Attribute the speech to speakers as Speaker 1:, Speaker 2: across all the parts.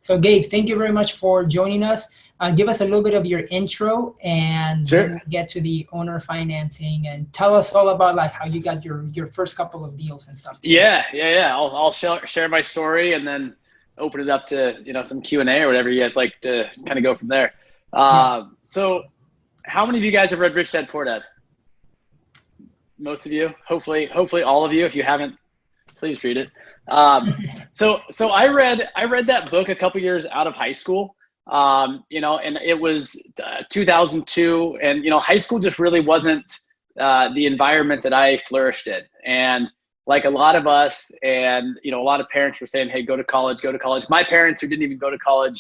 Speaker 1: So Gabe, thank you very much for joining us. Give us a little bit of your intro and
Speaker 2: Sure.
Speaker 1: then get to the owner financing and tell us all about like how you got your first couple of deals and stuff too.
Speaker 2: Yeah. I'll share my story and then open it up to some Q&A or whatever you guys like to kind of go from there.
Speaker 1: Yeah.
Speaker 2: So, how many of you guys have read Rich Dad Poor Dad? Most of you, hopefully all of you. If you haven't, please read it. So I read that book a couple years out of high school. And it was 2002, and high school just really wasn't the environment that I flourished in. And like a lot of us, and a lot of parents were saying, "Hey, go to college, go to college." My parents, who didn't even go to college,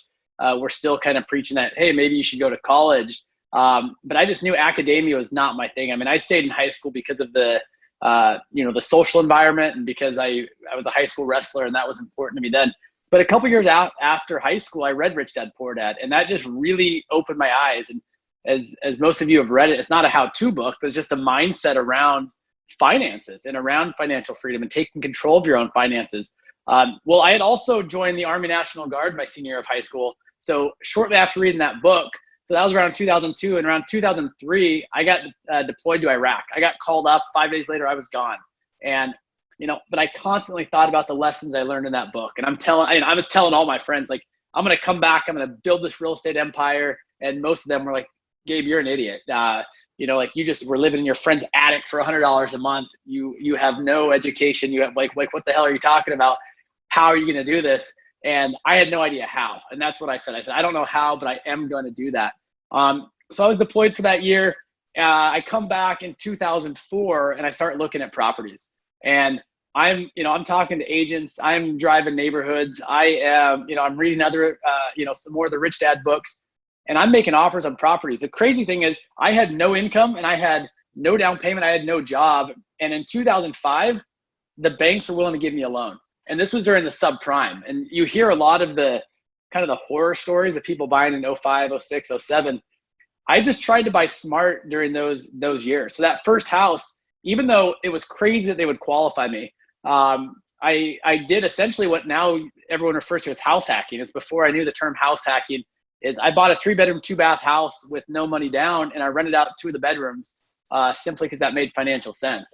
Speaker 2: were still kind of preaching that, "Hey, maybe you should go to college." But I just knew academia was not my thing. I mean, I stayed in high school because of the the social environment, and because I was a high school wrestler, and that was important to me then. But a couple years out after high school, I read Rich Dad Poor Dad, and that just really opened my eyes. And as most of you have read it, it's not a how-to book, but it's just a mindset around finances and around financial freedom and taking control of your own finances. Well, I had also joined the Army National Guard my senior year of high school. So shortly after reading that book, so that was around 2002, and around 2003, I got deployed to Iraq. I got called up. 5 days later, I was gone. And but I constantly thought about the lessons I learned in that book. And I was telling all my friends, like, I'm going to come back. I'm going to build this real estate empire. And most of them were like, "Gabe, you're an idiot. Like you just were living in your friend's attic for $100 a month. You have no education. You have like what the hell are you talking about? How are you going to do this?" And I had no idea how. And that's what I said. I said, "I don't know how, but I am going to do that." So I was deployed for that year. I come back in 2004 and I start looking at properties. And I'm talking to agents. I'm driving neighborhoods. I'm reading other, some more of the Rich Dad books, and I'm making offers on properties. The crazy thing is I had no income and I had no down payment. I had no job. And in 2005, the banks were willing to give me a loan. And this was during the subprime. And you hear a lot of the kind of the horror stories of people buying in 05, 06, 07. I just tried to buy smart during those years. So that first house, even though it was crazy that they would qualify me, I did essentially what now everyone refers to as house hacking. It's before I knew the term house hacking. Is I bought a 3-bedroom, 2-bath house with no money down, and I rented out 2 of the bedrooms simply because that made financial sense.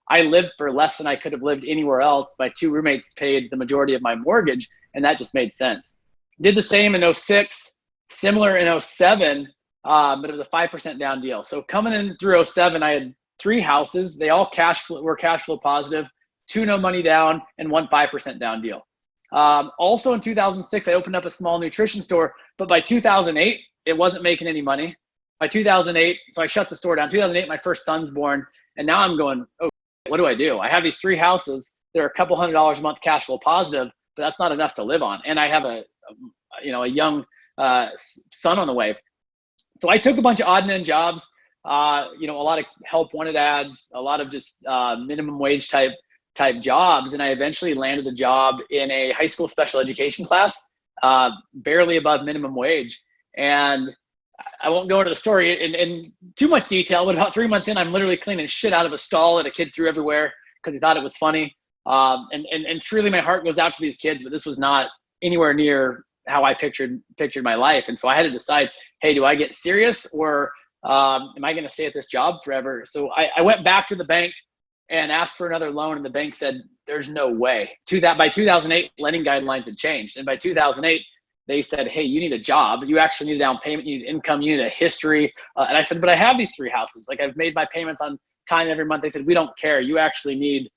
Speaker 2: I lived for less than I could have lived anywhere else. My 2 roommates paid the majority of my mortgage, and that just made sense. Did the same in 06, similar in 07, but it was a 5% down deal. So coming in through 07, I had 3 houses. They all were cash flow positive, 2 no money down, and 1 5% down deal. Also in 2006, I opened up a small nutrition store, but by 2008, it wasn't making any money. By 2008, so I shut the store down. 2008, my first son's born, and now I'm going, "Oh, what do? I have these 3 houses. They're a couple $100 a month cash flow positive, but that's not enough to live on. And I have a young son on the way." So I took a bunch of odd and end jobs, a lot of help wanted ads, a lot of just minimum wage type jobs. And I eventually landed a job in a high school special education class, barely above minimum wage. And I won't go into the story in too much detail, but about 3 months in, I'm literally cleaning shit out of a stall that a kid threw everywhere because he thought it was funny. And truly my heart goes out to these kids, but this was not anywhere near how I pictured my life. And so I had to decide, hey, do I get serious or am I going to stay at this job forever? So I went back to the bank and asked for another loan, and the bank said, "There's no way." By 2008, lending guidelines had changed. And by 2008, they said, "Hey, you need a job. You actually need a down payment. You need income. You need a history." And I said, "But I have these 3 houses. Like, I've made my payments on time every month." They said, "We don't care. You actually need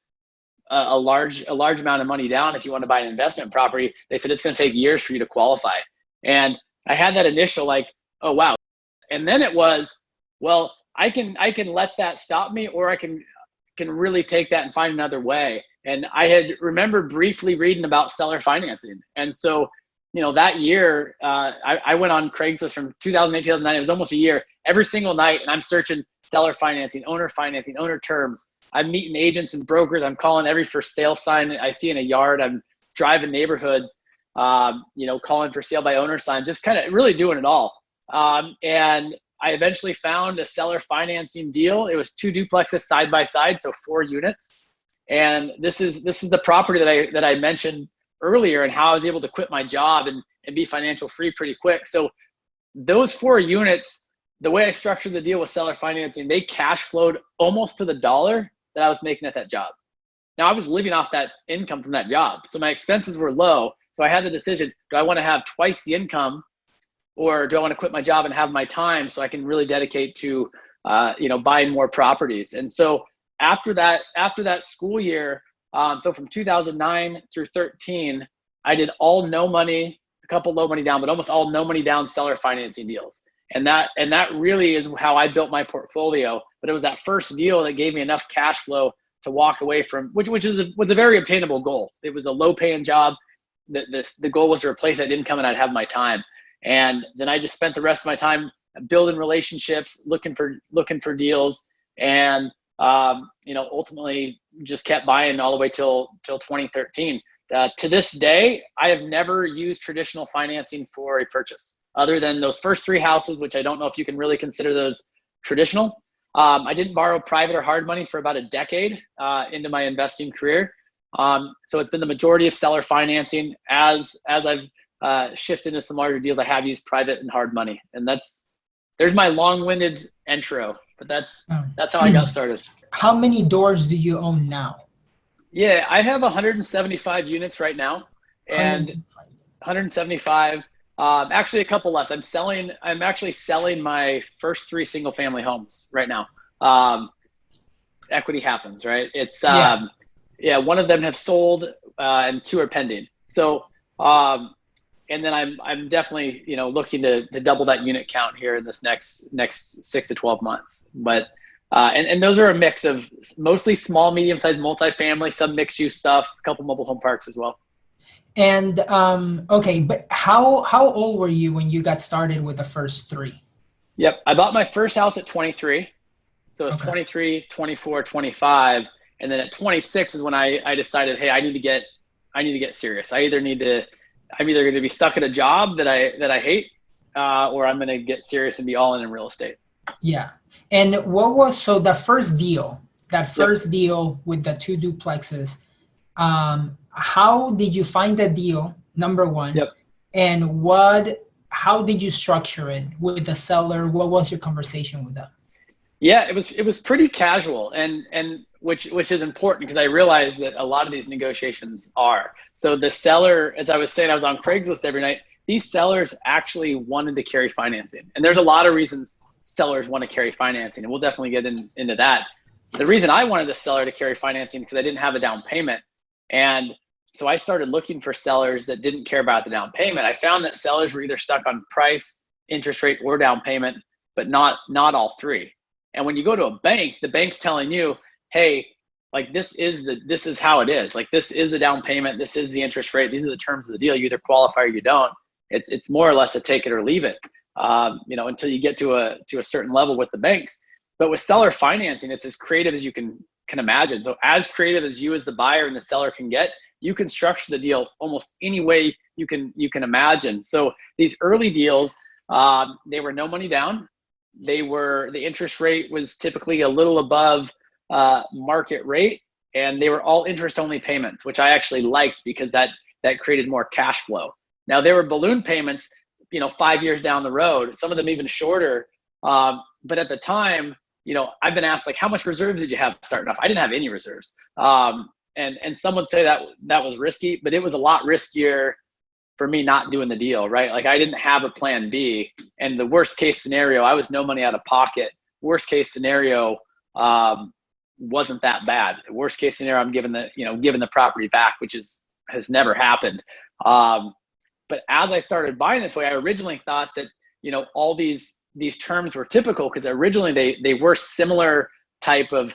Speaker 2: a large amount of money down if you want to buy an investment property." They said, "It's going to take years for you to qualify." And I had that initial like, oh, wow. And then it was, well, I can let that stop me, or I can really take that and find another way. And I had remembered briefly reading about seller financing. And so, that year, I went on Craigslist from 2008, 2009. It was almost a year, every single night. And I'm searching seller financing, owner terms. I'm meeting agents and brokers. I'm calling every for sale sign I see in a yard. I'm driving neighborhoods, calling for sale by owner signs, just kind of really doing it all. And I eventually found a seller financing deal. It was 2 duplexes side by side, so 4 units. And this is the property that I mentioned earlier and how I was able to quit my job and be financial free pretty quick. So those 4 units, the way I structured the deal with seller financing, they cash flowed almost to the dollar that I was making at that job. Now I was living off that income from that job. So my expenses were low. So I had the decision, do I want to have twice the income, or do I want to quit my job and have my time so I can really dedicate to, buying more properties? And so after that school year, so from 2009 through 13, I did all no money, a couple low money down, but almost all no money down seller financing deals. And that really is how I built my portfolio. But it was that first deal that gave me enough cash flow to walk away from, which was a very obtainable goal. It was a low paying job. The goal was to replace that income and I'd have my time. And then I just spent the rest of my time building relationships, looking for deals, and ultimately just kept buying all the way till 2013. To this day, I have never used traditional financing for a purchase, other than those first 3 houses, which I don't know if you can really consider those traditional. I didn't borrow private or hard money for about a decade into my investing career. So it's been the majority of seller financing. As I've shifted into some larger deals, I have used private and hard money. And there's my long-winded intro, but that's how I got started.
Speaker 1: How many doors do you own now?
Speaker 2: Yeah, I have 175 units right now, and 175. Actually, a couple less. I'm actually selling my first 3 single-family homes right now. Equity happens, right? It's one of them have sold, and 2 are pending. So, and then I'm definitely looking to double that unit count here in this next 6 to 12 months. But and those are a mix of mostly small, medium-sized multifamily, some mixed-use stuff, a couple mobile home parks as well.
Speaker 1: And okay, but how old were you when you got started with the first 3?
Speaker 2: Yep, I bought my first house at 23. So it was 23, 24, 25, and then at 26 is when I decided, hey, I need to get serious. I'm either going to be stuck at a job that I hate, or I'm going to get serious and be all in real estate.
Speaker 1: Yeah. And the first deal, deal with the 2 duplexes, how did you find that deal, number one?
Speaker 2: Yep.
Speaker 1: And how did you structure it with the seller? What was your conversation with them?
Speaker 2: Yeah, it was pretty casual, and which is important, because I realized that a lot of these negotiations are. So the seller, as I was saying, I was on Craigslist every night. These sellers actually wanted to carry financing, and there's a lot of reasons sellers want to carry financing, and we'll definitely get into that. The reason I wanted the seller to carry financing, because I didn't have a down payment, and so I started looking for sellers that didn't care about the down payment. I found that sellers were either stuck on price, interest rate, or down payment, but not all 3. And when you go to a bank, the bank's telling you, hey, like this is how it is. Like, this is a down payment. This is the interest rate. These are the terms of the deal. You either qualify or you don't. It's more or less a take it or leave it, until you get to a certain level with the banks. But with seller financing, it's as creative as you can imagine. So as creative as you as the buyer and the seller can get, you can structure the deal almost any way you can imagine. So these early deals, they were no money down. The interest rate was typically a little above market rate, and they were all interest only payments, which I actually liked, because that created more cash flow. Now, there were balloon payments, 5 years down the road, some of them even shorter. But at the time, I've been asked, like, how much reserves did you have starting off? I didn't have any reserves. And some would say that was risky, but it was a lot riskier for me not doing the deal, right? Like, I didn't have a plan B, and the worst case scenario, I was no money out of pocket. Worst case scenario, wasn't that bad. The worst case scenario, I'm giving the property back, which has never happened. But as I started buying this way, I originally thought that, all these terms were typical, because originally they were similar type of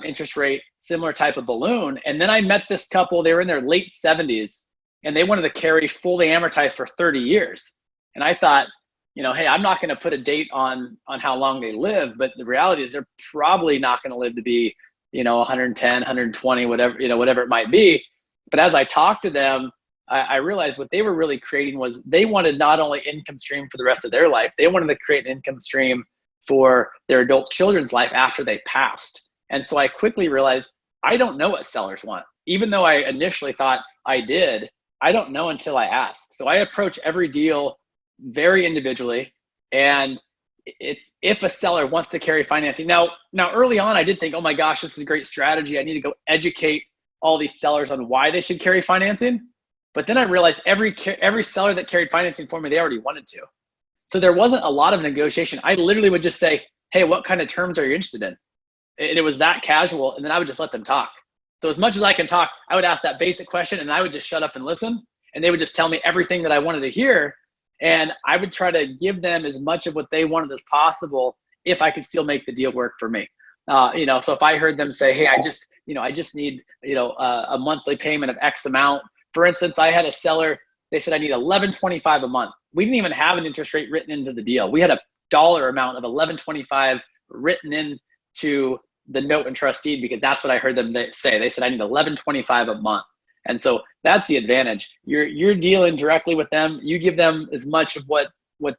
Speaker 2: interest rate, similar type of balloon. And then I met this couple, they were in their late 70s, and they wanted to carry fully amortized for 30 years. And I thought, hey, I'm not going to put a date on how long they live, but the reality is they're probably not going to live to be, 110, 120, whatever it might be. But as I talked to them, I realized what they were really creating was they wanted not only income stream for the rest of their life, they wanted to create an income stream for their adult children's life after they passed. And so I quickly realized I don't know what sellers want. Even though I initially thought I did, I don't know until I ask. So I approach every deal very individually. And it's if a seller wants to carry financing. Now early on, I did think, oh my gosh, this is a great strategy. I need to go educate all these sellers on why they should carry financing. But then I realized every seller that carried financing for me, they already wanted to. So there wasn't a lot of negotiation. I literally would just say, hey, what kind of terms are you interested in? And it was that casual. And then I would just let them talk. So as much as I can talk, I would ask that basic question and I would just shut up and listen. And they would just tell me everything that I wanted to hear. And I would try to give them as much of what they wanted as possible if I could still make the deal work for me. So if I heard them say, hey, I just need, a monthly payment of X amount. For instance, I had a seller, they said I need $11.25 a month. We didn't even have an interest rate written into the deal. We had a dollar amount of $11.25 written into the note and trust deed because that's what I heard them say. They said I need $11.25 a month. And so that's the advantage. You're dealing directly with them. You give them as much of what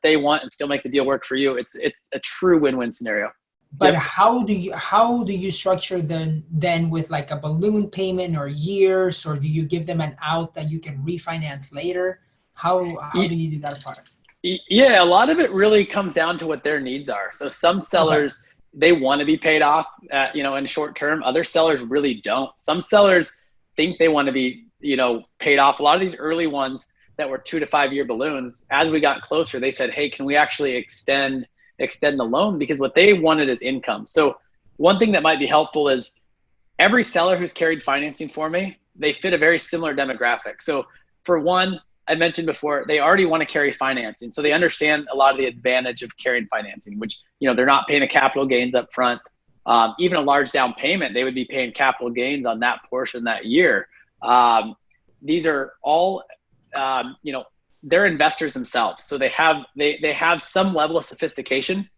Speaker 2: they want and still make the deal work for you. It's a true win-win scenario.
Speaker 1: But yep. How do you structure then with like a balloon payment or years, or do you give them an out that you can refinance later? How do you do that part?
Speaker 2: Yeah, a lot of it really comes down to what their needs are. So some sellers, they want to be paid off in short term. Other sellers really don't. Some sellers think they want to be, paid off. A lot of these early ones that were 2 to 5 year balloons, as we got closer, they said, hey, can we actually extend the loan? Because what they wanted is income. So one thing that might be helpful is every seller who's carried financing for me, they fit a very similar demographic. So for one, I mentioned before, they already want to carry financing. So they understand a lot of the advantage of carrying financing, which, they're not paying a capital gains up front. Even a large down payment, they would be paying capital gains on that portion that year. These are all, they're investors themselves. So they have some level of sophistication.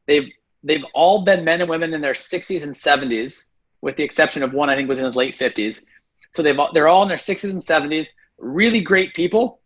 Speaker 2: They've all been men and women in their 60s and 70s, with the exception of one, I think was in his late 50s. So they're all in their 60s and 70s, really great people,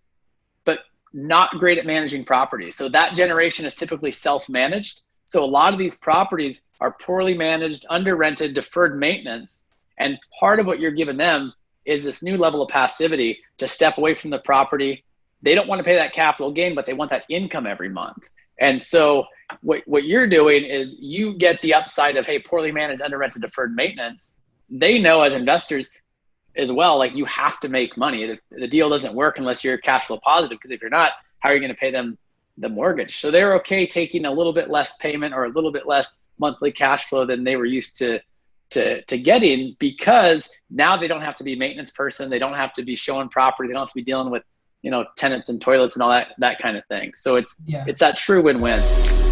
Speaker 2: but not great at managing properties. So that generation is typically self-managed. So a lot of these properties are poorly managed, under rented, deferred maintenance. And part of what you're giving them is this new level of passivity to step away from the property. They don't want to pay that capital gain, but they want that income every month. And so what you're doing is you get the upside of, hey, poorly managed, under rented, deferred maintenance. They know as investors as well, like you have to make money. The deal doesn't work unless you're cash flow positive, because if you're not, how are you going to pay them the mortgage? So they're okay taking a little bit less payment or a little bit less monthly cash flow than they were used to getting, because now they don't have to be a maintenance person. They don't have to be showing property. They don't have to be dealing with, tenants and toilets and all that kind of thing. So it's that true win-win.